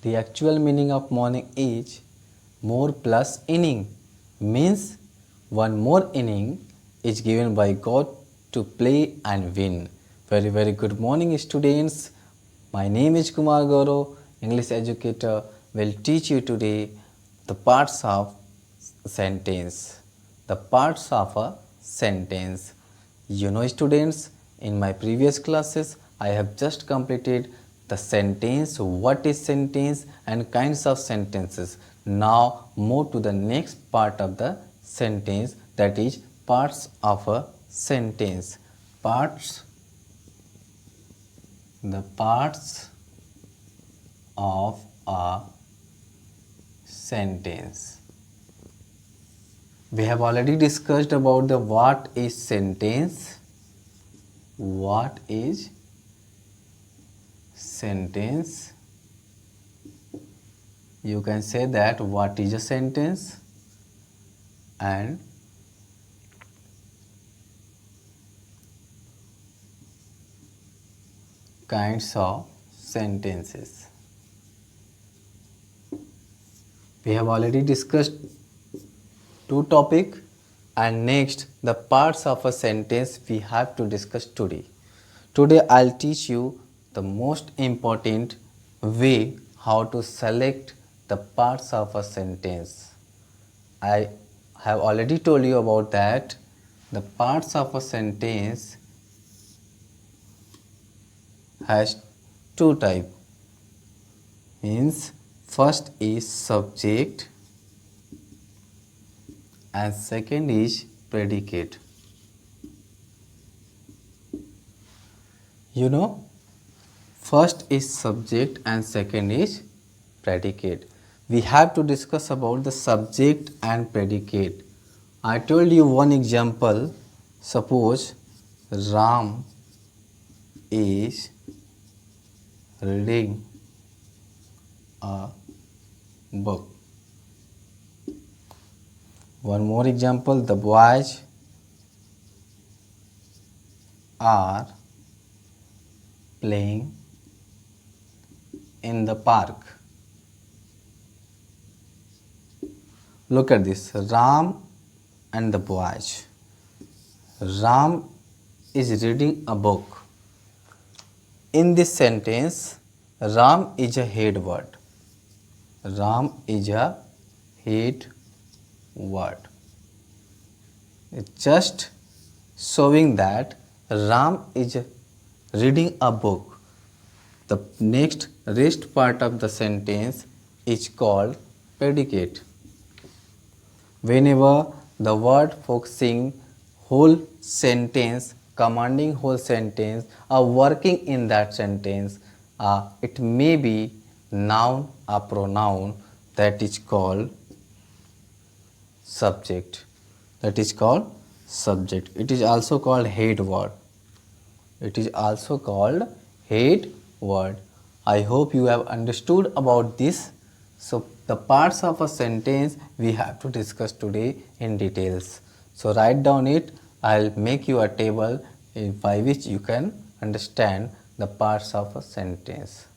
The actual meaning of morning is more plus inning, means one more inning is given by God to play and win. Very very good morning students. My name is Kumar Gaurav, English educator, will teach you today the parts of sentence. The parts of a sentence. You know students, in my previous classes I have just completed the sentence, what is sentence and kinds of sentences. Now move to the next part of the sentence, that is parts of a sentence. Parts, the parts of a sentence. We have already discussed about the what is sentence. What is sentence? You can say that what is a sentence and kinds of sentences. We have already discussed two topics, and next the parts of a sentence we have to discuss today. Today I'll teach you the most important way how to select the parts of a sentence. I have already told you about that. The parts of a sentence has two types. Means first is subject and second is predicate. You know, first is subject and second is predicate. We have to discuss about the subject and predicate. I told you one example. Suppose Ram is reading a book. One more example, the boys are playing in the park. Look at this, Ram and the boys. Ram is reading a book. In this sentence, Ram is a head word. Ram is a head word. It's just showing that Ram is reading a book. The next rest part of the sentence is called predicate. Whenever the word focusing whole sentence, commanding whole sentence, or working in that sentence, it may be noun or pronoun, that is called subject. That is called subject. It is also called head word. It is also called head word. I hope you have understood about this. So the parts of a sentence we have to discuss today in details. So write down it. I'll make you a table by which you can understand the parts of a sentence.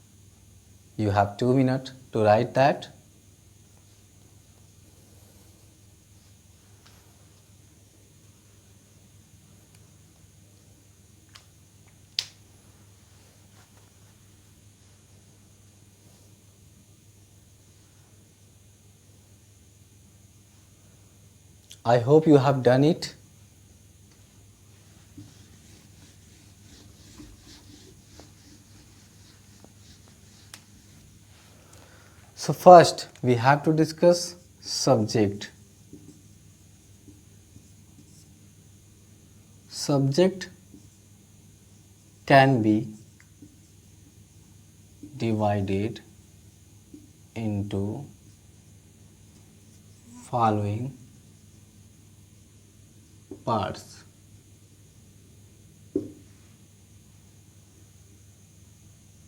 You have 2 minutes to write that. I hope you have done it. So first we have to discuss subject. Subject can be divided into following parts.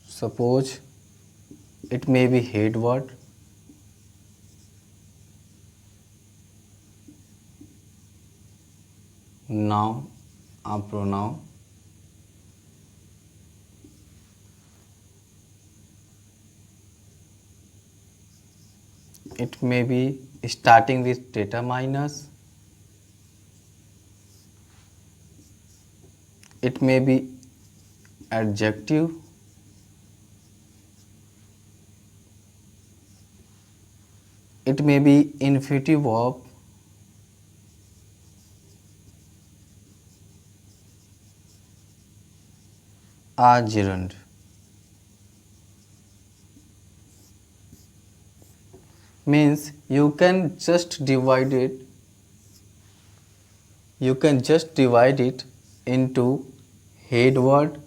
Suppose it may be head word, noun or pronoun, It may be starting with determiners. It may be adjective. It may be infinitive verb. Or gerund. Means you can just divide it into head word,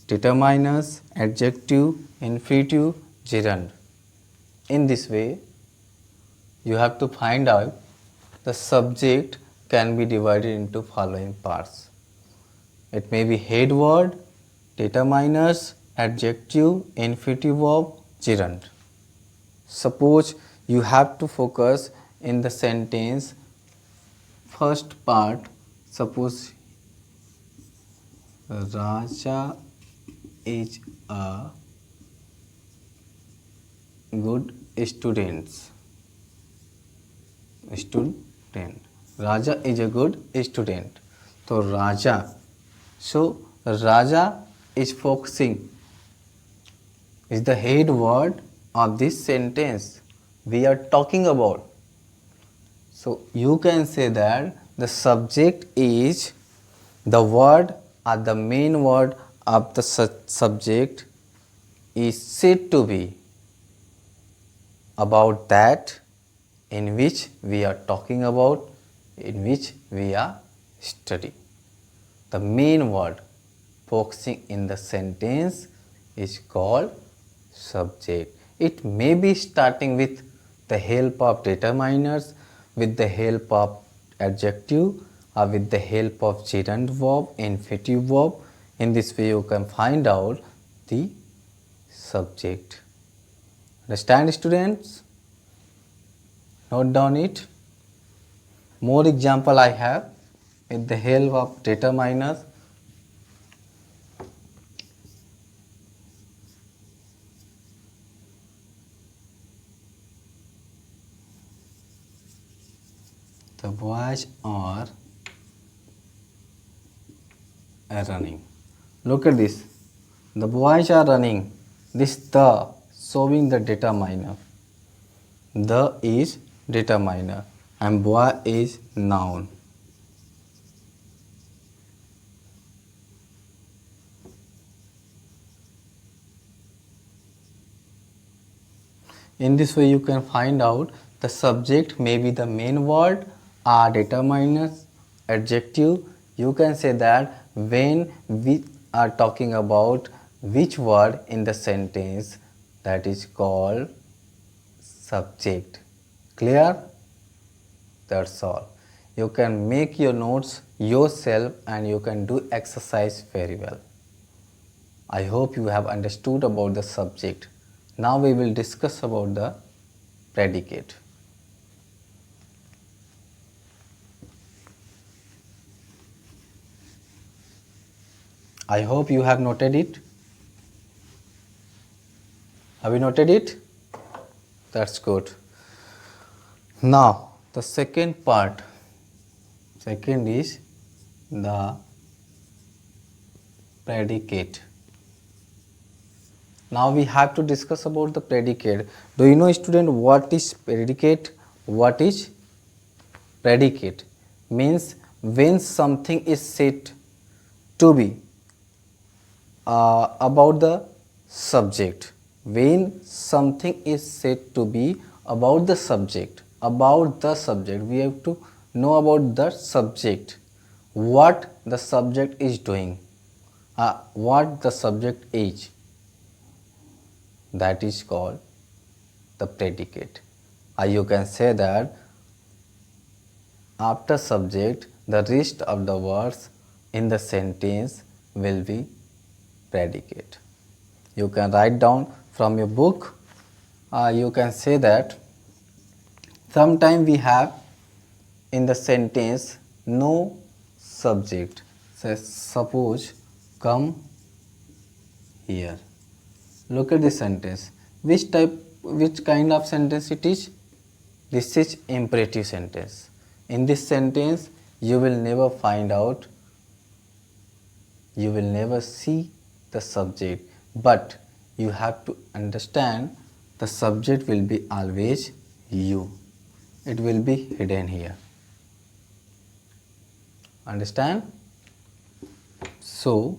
determiners, adjective, infinitive, gerund. In this way, you have to find out the subject can be divided into following parts. It may be head word, determiners, adjective, infinitive verb, gerund. Suppose you have to focus in the sentence first part. Suppose Raja is a good student. Raja is a good student. So Raja is focusing, is the head word of this sentence we are talking about. So you can say that the subject is the word or the main word of the subject is said to be about that in which we are talking about, in which we are studying. The main word focusing in the sentence is called subject. It may be starting with the help of determiners, with the help of adjective, or with the help of gerund verb, infinitive verb. In this way you can find out the subject. Understand, students? Note down it. More example I have with the help of determiners. The boys are running. Look at this. The boys are running. This the showing the determiner. The is determiner and boy is noun. In this way you can find out the subject may be the main word or determiners, adjective. You can say that when we are talking about which word in the sentence, that is called subject. Clear? That's all. You can make your notes yourself and you can do exercise very well. I hope you have understood about the subject. Now we will discuss about the predicate. I hope you have noted it. Have you noted it? That's good. Now the second part. Second is the predicate. Now we have to discuss about the predicate. Do you know, student, what is predicate? What is predicate? Means when something is said to be about the subject. When something is said to be about the subject, we have to know about the subject, what the subject is doing, what the subject is. That is called the predicate. You can say that after subject, the rest of the words in the sentence will be predicate. You can write down from your book. You can say that sometime we have in the sentence no subject. Say suppose come here. Look at this sentence. Which kind of sentence it is? This is imperative sentence. In this sentence, you will never find out, you will never see the subject, but you have to understand the subject will be always you. It will be hidden here. Understand? So,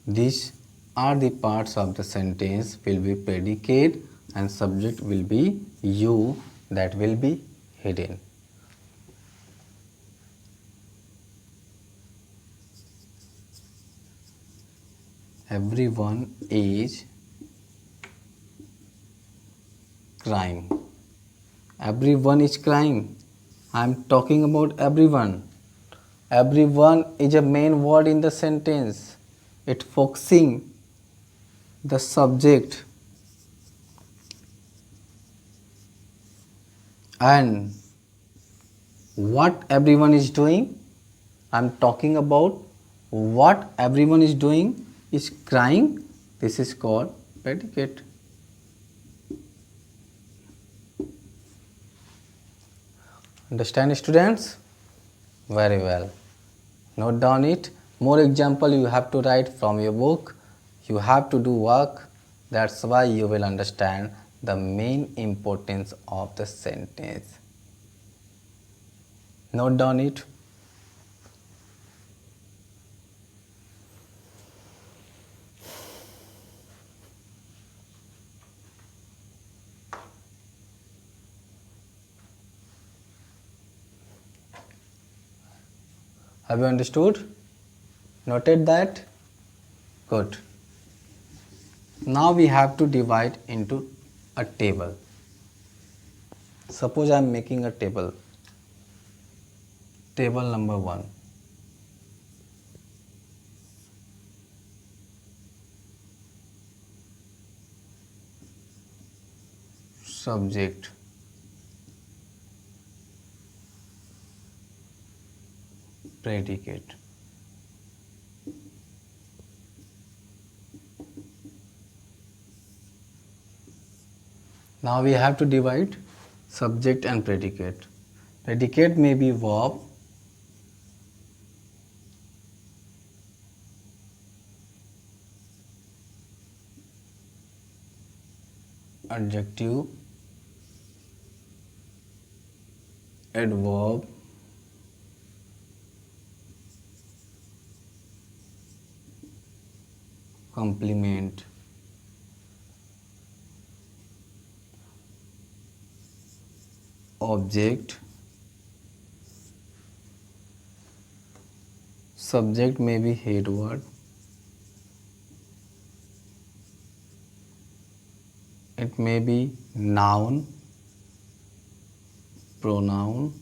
these are the parts of the sentence will be predicate and subject will be you, that will be hidden. Everyone is crying. Everyone is crying. I am talking about everyone. Everyone is a main word in the sentence. It focusing the subject and what everyone is doing. I am talking about what everyone is doing is crying. This is called predicate. Understand, students? Very well. Note down it. More example you have to write from your book. You have to do work. That's why you will understand the main importance of the sentence. Note down it. Have you understood? Noted that? Good. Now we have to divide into a table. Suppose I am making a table. Table number 1. Subject. Predicate. Now we have to divide subject and predicate. Predicate may be verb, adjective, adverb, complement, object. Subject may be head word. It may be noun, pronoun,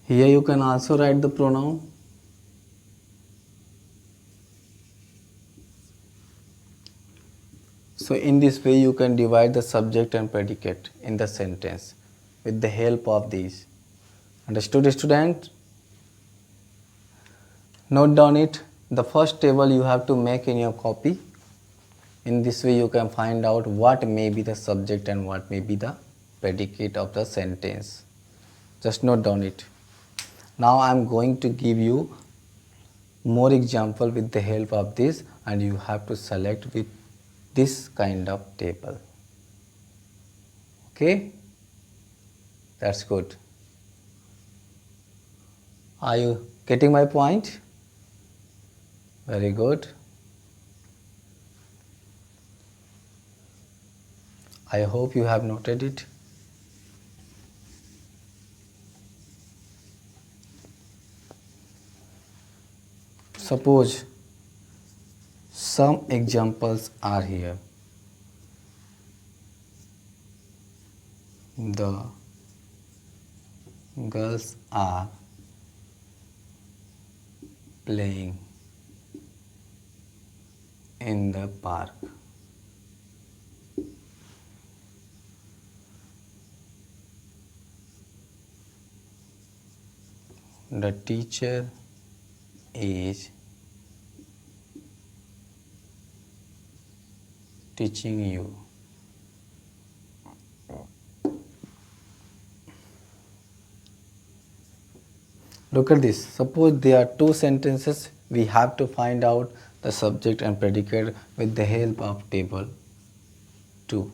here you can also write the pronoun. So in this way you can divide the subject and predicate in the sentence with the help of these. Understood, student? Note down it. The first table you have to make in your copy. In this way you can find out what may be the subject and what may be the predicate of the sentence. Just note down it. Now I am going to give you more example with the help of this, and you have to select with this kind of table. Okay? That's good. Are you getting my point? Very good. I hope you have noted it. Suppose some examples are here. The girls are playing in the park. The teacher is teaching you. Look at this. Suppose there are two sentences. We have to find out the subject and predicate with the help of table 2.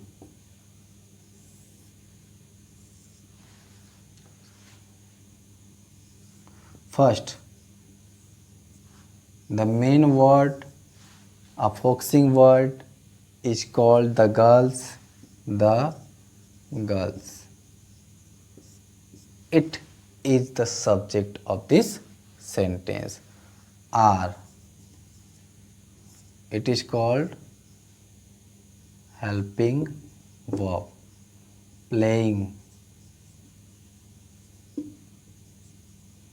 First, the main word, a focusing word, is called the girls. The girls. It is the subject of this sentence. Are. It is called helping verb. Playing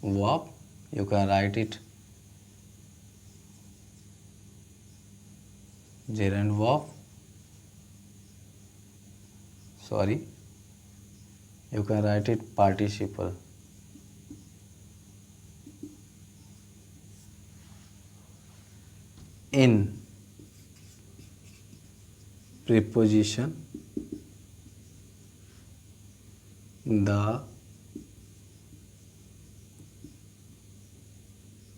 verb. You can write it gerund verb. Sorry. You can write it participle. In preposition the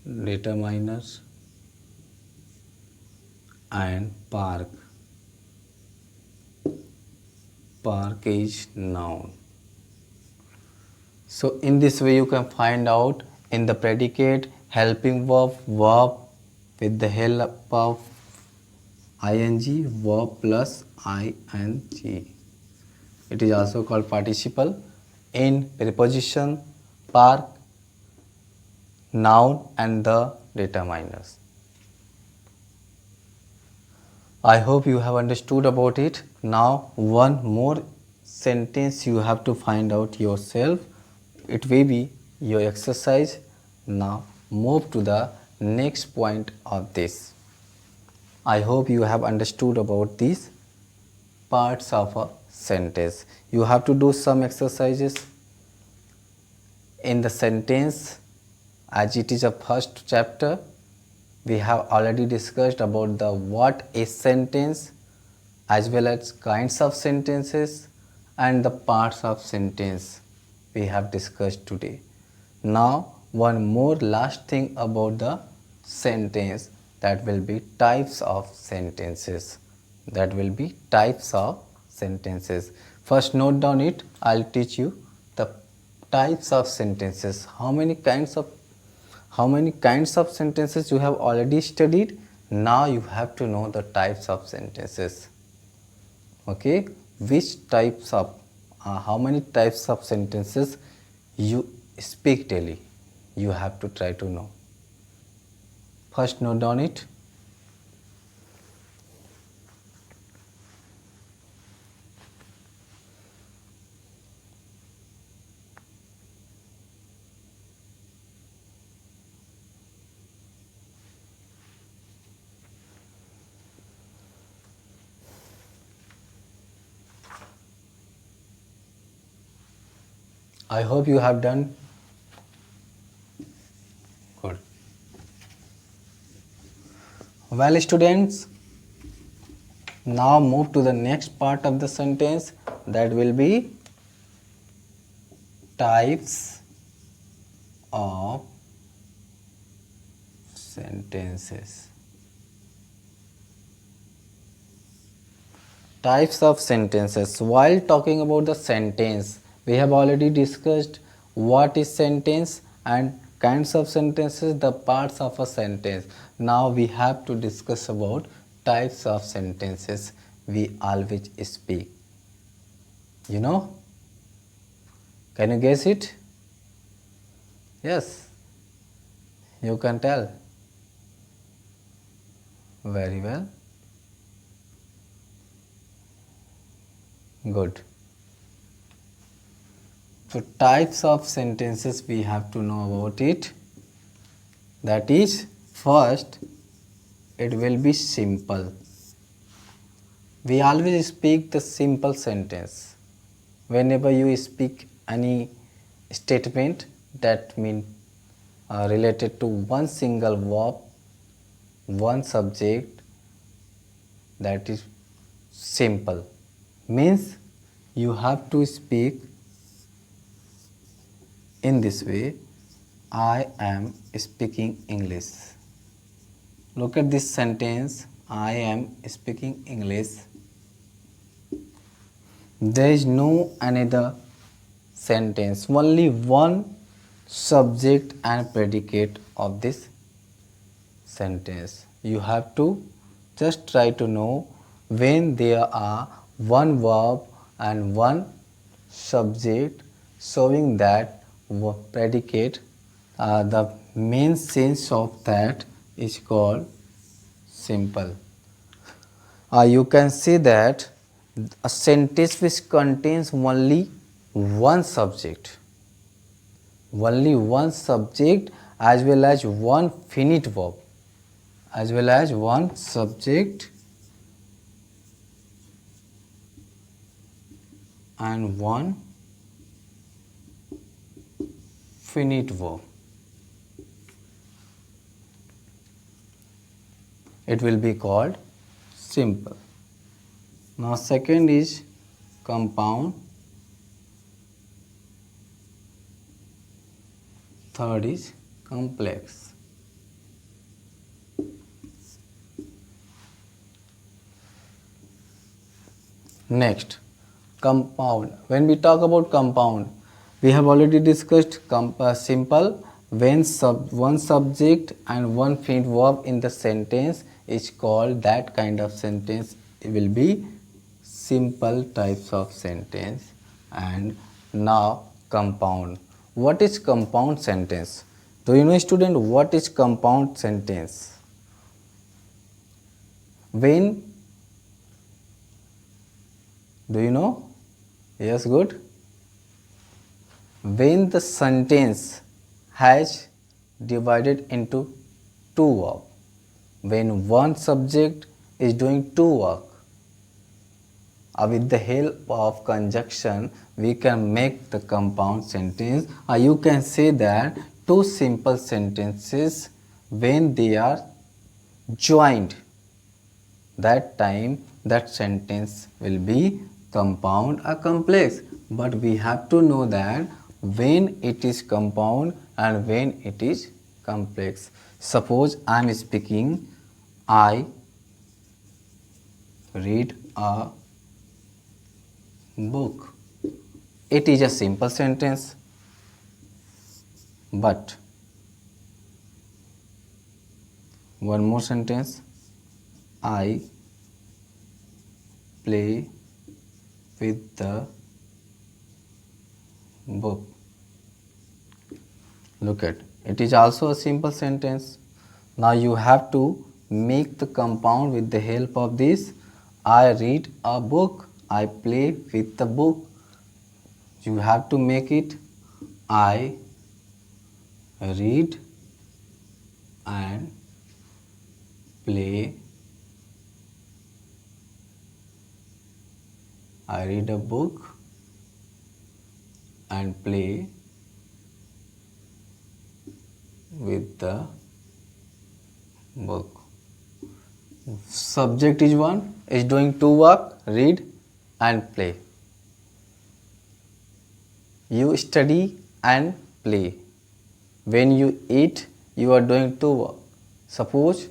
determiners and park. Park is noun. So in this way you can find out in the predicate helping verb with the help of ing verb plus ing. It is also called participle. In preposition park noun and the determiners. I hope you have understood about it. Now one more sentence you have to find out yourself. It will be your exercise. Now move to the next point of this. I hope you have understood about these parts of a sentence. You have to do some exercises in the sentence as it is a first chapter. We have already discussed about the what is sentence as well as kinds of sentences and the parts of sentence we have discussed today. Now one more last thing about the sentence, that will be types of sentences. That will be types of sentences. First note down it. I'll teach you the types of sentences. How many kinds of sentences you have already studied? Now you have to know the types of sentences. Okay, which types of how many types of sentences you speak daily, you have to try to know. First note down it. I hope you have done good. Well, students, now move to the next part of the sentence, that will be types of sentences. Types of sentences. While talking about the sentence, we have already discussed what is sentence and kinds of sentences, the parts of a sentence. Now we have to discuss about types of sentences we always speak. You know? Can you guess it? Yes. You can tell. Very well. Good. So types of sentences we have to know about it. That is, first it will be simple. We always speak the simple sentence. Whenever you speak any statement that means related to one single verb, one subject, that is simple means you have to speak in this way. I am speaking English. Look at this sentence. I am speaking English. There is no another sentence, only one subject and predicate of this sentence. You have to just try to know when there are one verb and one subject, showing that predicate, the main sense of that is called simple. You can see that a sentence which contains only one subject as well as one finite verb, as well as one subject and one finite verb. It will be called simple. Now second is compound, third is complex. Next, compound. When we talk about compound, we have already discussed simple when one subject and one finite verb in the sentence is called, that kind of sentence will be simple types of sentence. And now compound. What is compound sentence? Do you know, student, what is compound sentence? When, do you know? Yes, good. When the sentence has divided into two verbs, when one subject is doing two work, with the help of conjunction we can make the compound sentence. You can say that two simple sentences, when they are joined, that time that sentence will be compound or complex. But we have to know that when it is compound and when it is complex. Suppose I am speaking, I read a book. It is a simple sentence, but one more sentence, I play with the book. Look at, it is also a simple sentence. Now you have to make the compound with the help of this. I read a book, I play with the book. You have to make it I read and play. I read a book and play with the book. Subject is one, is doing two work, read and play. You study and play. When you eat, you are doing two work. Suppose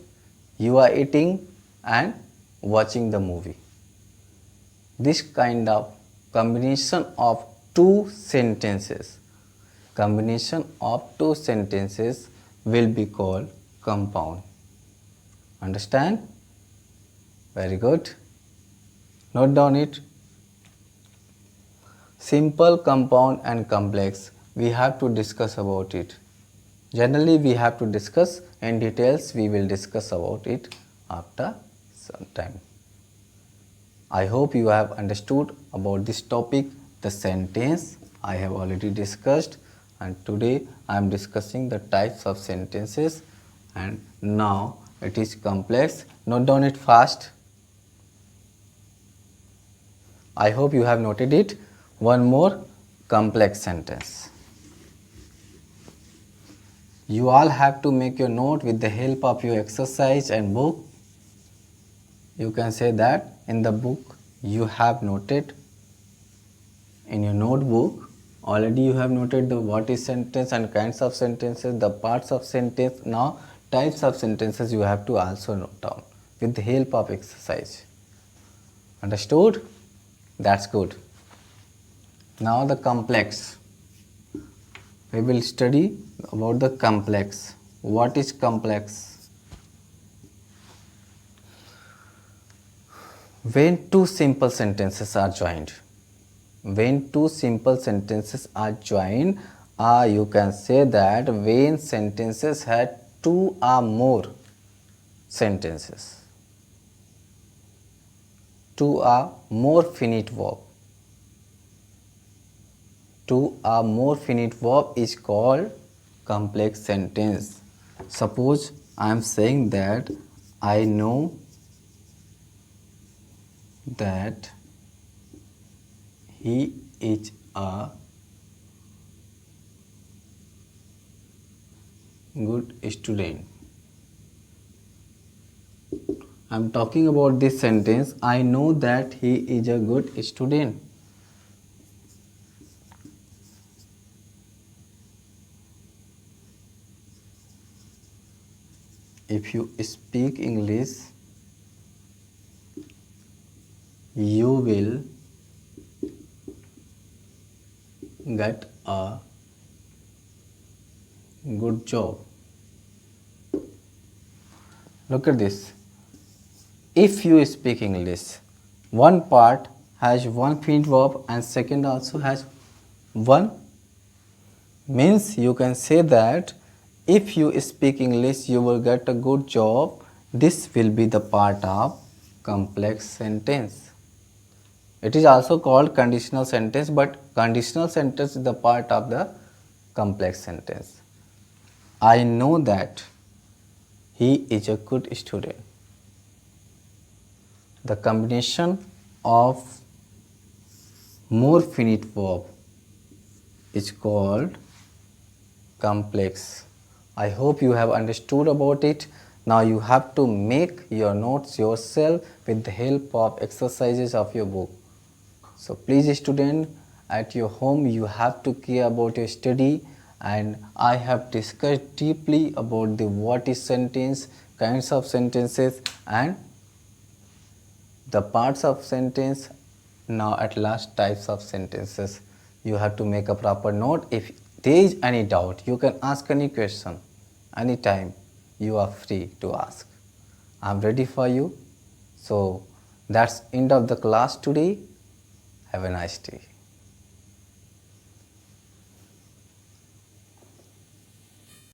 you are eating and watching the movie. This kind of combination of two sentences will be called compound. Understand? Very good. Note down it. Simple, compound and complex. We have to discuss about it. Generally we have to discuss in details. We will discuss about it after some time. I hope you have understood about this topic. The sentence I have already discussed, and today I am discussing the types of sentences, and now it is complex. Note down it fast. I hope you have noted it. One more complex sentence. You all have to make your note with the help of your exercise and book. You can say that in the book you have noted, in your notebook already you have noted the what is sentence and kinds of sentences, the parts of sentence. Now types of sentences you have to also note down with the help of exercise. Understood? That's good. Now the complex. We will study about the complex. What is complex? When two simple sentences are joined. When two simple sentences are joined, you can say that when sentences had two or more sentences. Two or more finite verb. Two or more finite verb is called complex sentence. Suppose I am saying that I know that he is a good student. I am talking about this sentence. I know that he is a good student. If you speak English, you will get a good job. Look at this. If you speak English, one part has one finite verb and second also has one. Means you can say that if you speak English, you will get a good job. This will be the part of complex sentence. It is also called conditional sentence, but conditional sentence is the part of the complex sentence. I know that he is a good student. The combination of more finite verb is called complex. I hope you have understood about it. Now you have to make your notes yourself with the help of exercises of your book. So please student, at your home you have to care about your study, and I have discussed deeply about the what is sentence, kinds of sentences and the parts of sentence. Now at last types of sentences. You have to make a proper note. If there is any doubt, you can ask any question anytime. You are free to ask. I am ready for you. So that's end of the class today. Have a nice day.